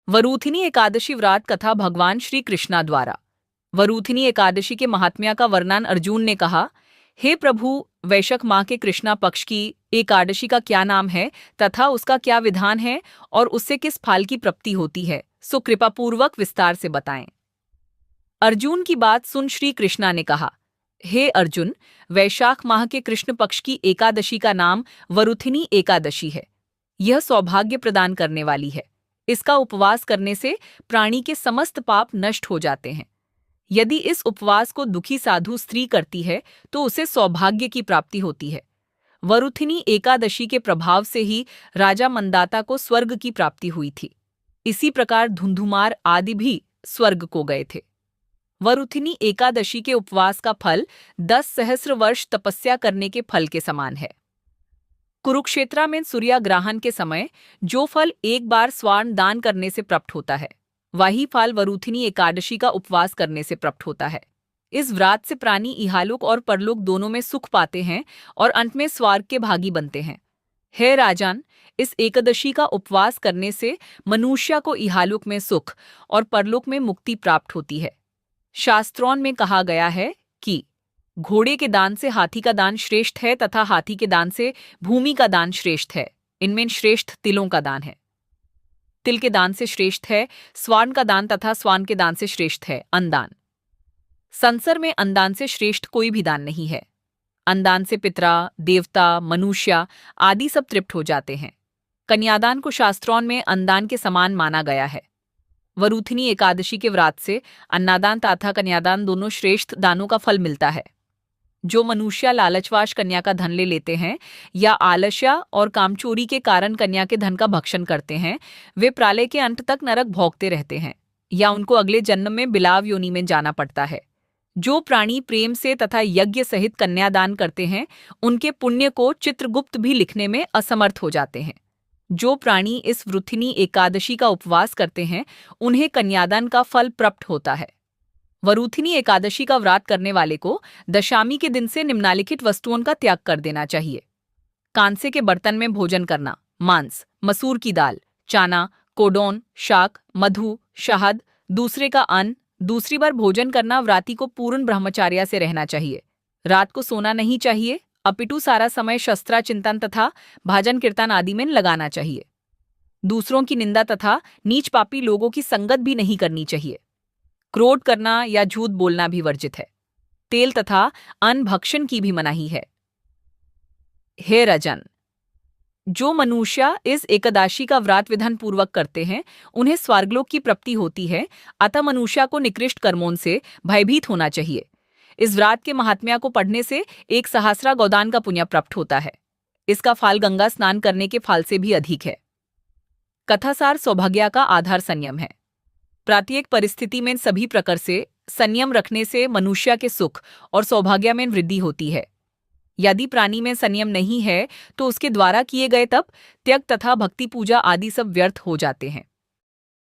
वरूथिनी एकादशी व्रत कथा भगवान श्री कृष्णा द्वारा। वरूथिनी एकादशी के महात्म्य का वर्णन अर्जुन ने कहा, हे प्रभु, वैशाख माह के कृष्णा पक्ष की एकादशी का क्या नाम है तथा उसका क्या विधान है और उससे किस फल की प्राप्ति होती है, सो कृपा पूर्वक विस्तार से बताएं। अर्जुन की बात सुन श्री कृष्णा ने कहा, हे अर्जुन, वैशाख माह के कृष्ण पक्ष की एकादशी का नाम वरूथिनी एकादशी है। यह सौभाग्य प्रदान करने वाली है। इसका उपवास करने से प्राणी के समस्त पाप नष्ट हो जाते हैं। यदि इस उपवास को दुखी साधु स्त्री करती है तो उसे सौभाग्य की प्राप्ति होती है। वरूथिनी एकादशी के प्रभाव से ही राजा मंदाता को स्वर्ग की प्राप्ति हुई थी। इसी प्रकार धुंधुमार आदि भी स्वर्ग को गए थे। वरूथिनी एकादशी के उपवास का फल 10 सहस्र वर्ष तपस्या करने के फल के समान है। कुरुक्षेत्र में सूर्यग्रहण के समय जो फल एक बार स्वर्ण दान करने से प्राप्त होता है, वही फल वरूथिनी एकादशी का उपवास करने से प्राप्त होता है। इस व्रत से प्राणी इहालोक और परलोक दोनों में सुख पाते हैं और अंत में स्वर्ग के भागी बनते हैं। हे राजन, इस एकादशी का उपवास करने से मनुष्य को इहालोक में सुख और परलोक में मुक्ति प्राप्त होती है। शास्त्रों में कहा गया है कि घोड़े के दान से हाथी का दान श्रेष्ठ है तथा हाथी के दान से भूमि का दान श्रेष्ठ है। इनमें श्रेष्ठ तिलों का दान है। तिल के दान से श्रेष्ठ है स्वर्ण का दान तथा स्वर्ण के दान से श्रेष्ठ है अन्नदान। संसार में अन्नदान से श्रेष्ठ कोई भी दान नहीं है। अन्नदान से पितरा, देवता, मनुष्य आदि सब तृप्त हो जाते हैं। कन्यादान को शास्त्रों में अन्नदान के समान माना गया है। वरूथिनी एकादशी के व्रत से अन्नदान तथा कन्यादान दोनों श्रेष्ठ दानों का फल मिलता है। जो मनुष्य लालचवश कन्या का धन ले लेते हैं या आलस्य और कामचोरी के कारण कन्या के धन का भक्षण करते हैं, वे प्रलय के अंत तक नरक भोगते रहते हैं या उनको अगले जन्म में बिलाव योनि में जाना पड़ता है। जो प्राणी प्रेम से तथा यज्ञ सहित कन्यादान करते हैं, उनके पुण्य को चित्रगुप्त भी लिखने में असमर्थ हो जाते हैं। जो प्राणी इस वरूथिनी एकादशी का उपवास करते हैं, उन्हें कन्यादान का फल प्राप्त होता है। वरूथिनी एकादशी का व्रत करने वाले को दशमी के दिन से निम्नलिखित वस्तुओं का त्याग कर देना चाहिए। कांसे के बर्तन में भोजन करना, मांस, मसूर की दाल, चना, कोडोन, शाक, मधु, शहद, दूसरे का अन्न, दूसरी बार भोजन करना। व्रती को पूर्ण ब्रह्मचर्य से रहना चाहिए। रात को सोना नहीं चाहिए, अपितु सारा समय शस्त्र चिंतन तथा भजन कीर्तन आदि में लगाना चाहिए। दूसरों की निंदा तथा नीच पापी लोगों की संगत भी नहीं करनी चाहिए। क्रोध करना या झूठ बोलना भी वर्जित है। तेल तथा अन्न भक्षण की भी मनाही है। हे राजन, जो मनुष्य इस एकादशी का व्रत विधान पूर्वक करते हैं, उन्हें स्वर्गलोक की प्राप्ति होती है। अतः मनुष्य को निकृष्ट कर्मों से भयभीत होना चाहिए। इस व्रत के महात्म्य को पढ़ने से 1 सहस्र गोदान का पुण्य प्राप्त होता है। इसका फल गंगा स्नान करने के फल से भी अधिक है। कथासार सौभाग्य का आधार संयम है। प्रत्येक परिस्थिति में सभी प्रकार से संयम रखने से मनुष्य के सुख और सौभाग्य में वृद्धि होती है। यदि प्राणी में संयम नहीं है तो उसके द्वारा किए गए तप, त्याग तथा भक्ति पूजा आदि सब व्यर्थ हो जाते हैं।